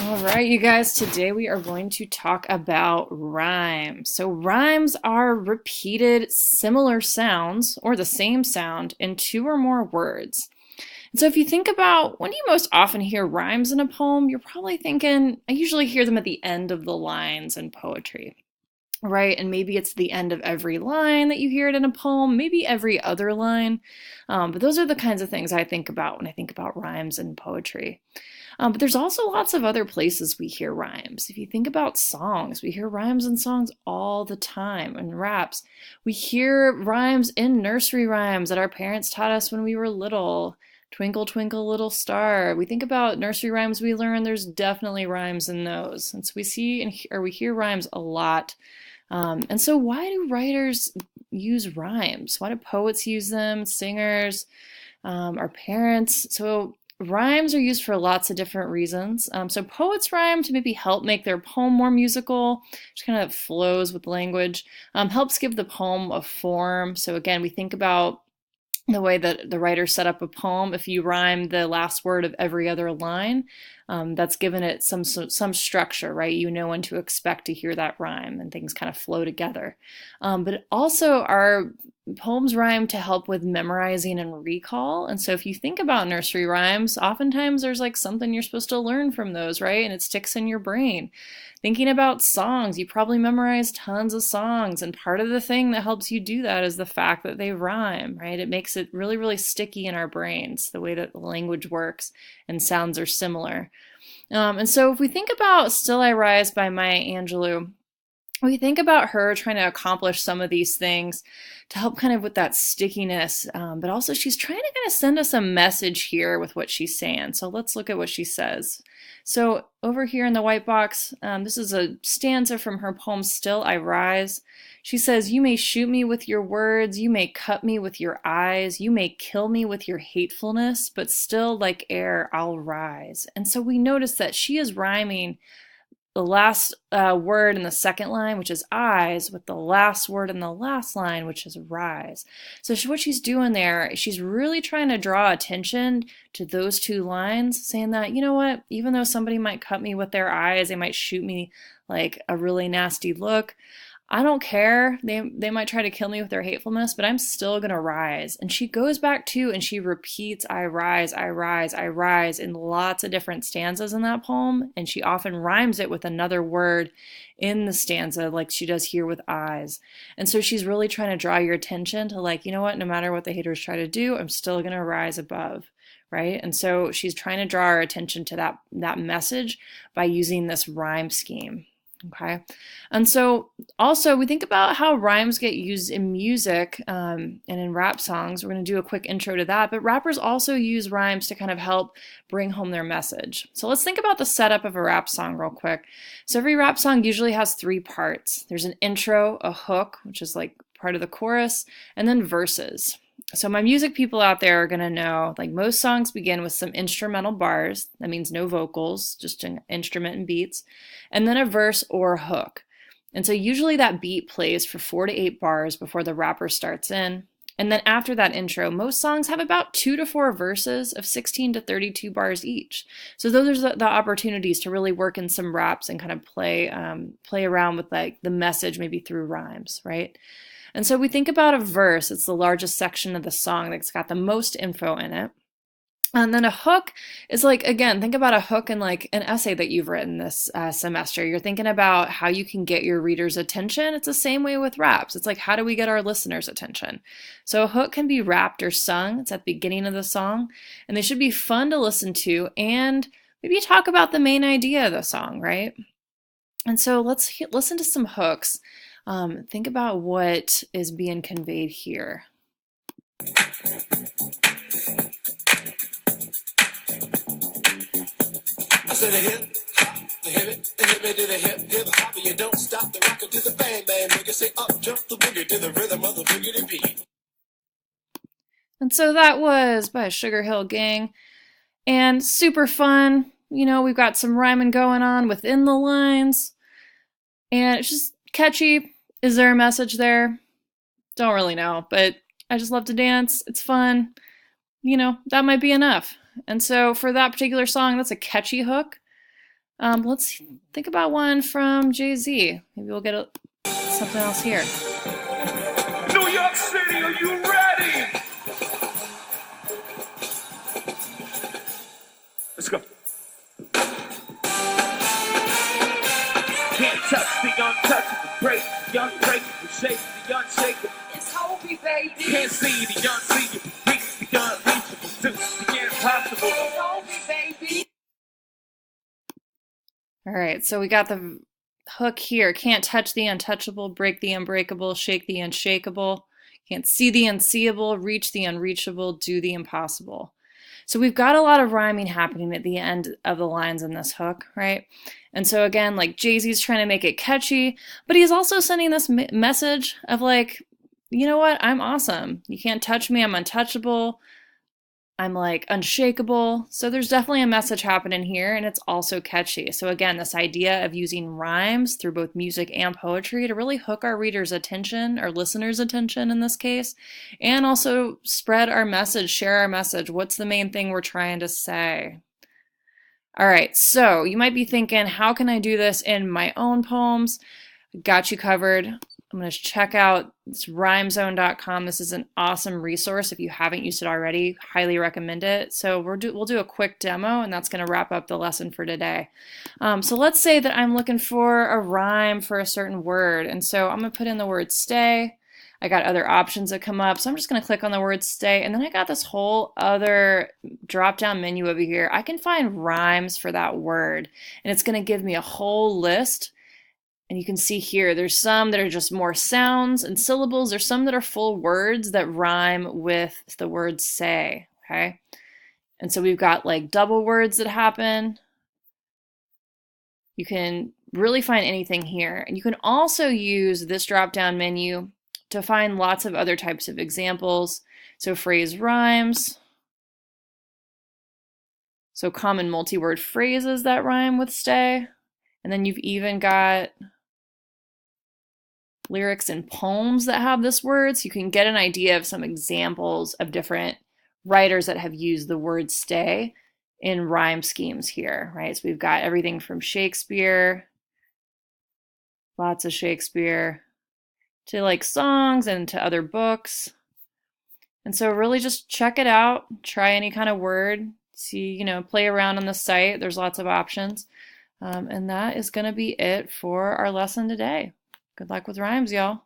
All right, you guys, today we are going to talk about rhymes. So, rhymes are repeated similar sounds or the same sound in two or more words. And so, if you think about when you most often hear rhymes in a poem, you're probably thinking, I usually hear them at the end of the lines in poetry, right? And maybe it's the end of every line that you hear it in a poem, maybe every other line. But those are the kinds of things I think about when I think about rhymes in poetry. But there's also lots of other places we hear rhymes. If you think about songs, we hear rhymes in songs all the time, and raps. We hear rhymes in nursery rhymes that our parents taught us when we were little. Twinkle, twinkle, little star. We think about nursery rhymes we learn, there's definitely rhymes in those. And so we see or we hear rhymes a lot. And so why do writers use rhymes? Why do poets use them? Singers, our parents. So rhymes are used for lots of different reasons. So poets rhyme to maybe help make their poem more musical, which kind of flows with language, helps give the poem a form. So again, we think about the way that the writer set up a poem. If you rhyme the last word of every other line, that's given it some structure, right? You know when to expect to hear that rhyme, and things kind of flow together. But also, our poems rhyme to help with memorizing and recall. And so, if you think about nursery rhymes, oftentimes there's like something you're supposed to learn from those, right? And it sticks in your brain. Thinking about songs, you probably memorize tons of songs, and part of the thing that helps you do that is the fact that they rhyme, right? It makes it really, really sticky in our brains, the way that the language works and sounds are similar. And so if we think about Still I Rise by Maya Angelou, we think about her trying to accomplish some of these things to help kind of with that stickiness, but also she's trying to kind of send us a message here with what she's saying. So let's look at what she says. So over here in the white box, this is a stanza from her poem Still I Rise. She says, "You may shoot me with your words, you may cut me with your eyes, you may kill me with your hatefulness, but still like air I'll rise." And so we notice that she is rhyming the last word in the second line, which is eyes, with the last word in the last line, which is rise. So what she's doing there, she's really trying to draw attention to those two lines, saying that, you know what, even though somebody might cut me with their eyes, they might shoot me like a really nasty look, I don't care. They might try to kill me with their hatefulness, but I'm still going to rise. And she goes back to and she repeats, I rise, I rise, I rise in lots of different stanzas in that poem. And she often rhymes it with another word in the stanza, like she does here with eyes. And so she's really trying to draw your attention to, like, you know what, no matter what the haters try to do, I'm still going to rise above. Right? And so she's trying to draw our attention to that message by using this rhyme scheme. Okay. And so also we think about how rhymes get used in music and in rap songs. We're going to do a quick intro to that, but rappers also use rhymes to kind of help bring home their message. So let's think about the setup of a rap song real quick. So every rap song usually has three parts. There's an intro, a hook, which is like part of the chorus, and then verses. So my music people out there are going to know, like, most songs begin with some instrumental bars. That means no vocals, just an instrument and beats, and then a verse or a hook. And so usually that beat plays for 4 to 8 bars before the rapper starts in. And then after that intro, most songs have about 2 to 4 verses of 16 to 32 bars each. So those are the opportunities to really work in some raps and kind of play around with like the message, maybe through rhymes, right? And so we think about a verse, it's the largest section of the song that's got the most info in it. And then a hook is like, again, think about a hook in like an essay that you've written this semester. You're thinking about how you can get your reader's attention. It's the same way with raps. It's like, how do we get our listeners' attention? So a hook can be rapped or sung. It's at the beginning of the song. And they should be fun to listen to and maybe talk about the main idea of the song, right? And so let's listen to some hooks. Think about what is being conveyed here. I said a hip hop, the hip it, to the hip hop, you don't stop the rocker to the bang bang, make it say up jump the boogie to the rhythm of the boogie beat. And so that was by Sugar Hill Gang, and super fun. You know, we've got some rhyming going on within the lines, and it's just catchy. Is there a message there? Don't really know, but I just love to dance. It's fun. You know, that might be enough. And so for that particular song, that's a catchy hook. Let's think about one from Jay-Z. Maybe we'll get something else here. New York City, are you ready? Let's go. Can't touch the untouchable, break the unbreakable, shake the unshakable. It's Hobie, baby. Can't see the unseeable, reach the unreachable, do the impossible. It's Hobie, baby. All right, so we got the hook here. Can't touch the untouchable, break the unbreakable, shake the unshakable. Can't see the unseeable, reach the unreachable, do the impossible. So we've got a lot of rhyming happening at the end of the lines in this hook, right? And so again, like Jay-Z's trying to make it catchy, but he's also sending this message of like, you know what? I'm awesome. You can't touch me. I'm untouchable. I'm like unshakable. So there's definitely a message happening here, and it's also catchy. So again, this idea of using rhymes through both music and poetry to really hook our readers' attention, or listeners' attention in this case, and also spread our message, share our message. What's the main thing we're trying to say? All right, so you might be thinking, how can I do this in my own poems? Got you covered. I'm going to check out this rhymezone.com. This is an awesome resource. If you haven't used it already, highly recommend it. So we'll do a quick demo, and that's going to wrap up the lesson for today. So let's say that I'm looking for a rhyme for a certain word. And so I'm going to put in the word stay. I got other options that come up. So I'm just going to click on the word stay. And then I got this whole other drop-down menu over here. I can find rhymes for that word. And it's going to give me a whole list. And you can see here, there's some that are just more sounds and syllables. There's some that are full words that rhyme with the word say, okay? And so we've got like double words that happen. You can really find anything here. And you can also use this drop-down menu to find lots of other types of examples. So phrase rhymes. So common multi-word phrases that rhyme with stay. And then you've even got lyrics and poems that have this word, so you can get an idea of some examples of different writers that have used the word stay in rhyme schemes here, right? So we've got everything from Shakespeare, lots of Shakespeare, to like songs and to other books. And so really just check it out, try any kind of word, see, play around on the site. There's lots of options. And that is going to be it for our lesson today. Good luck with rhymes, y'all.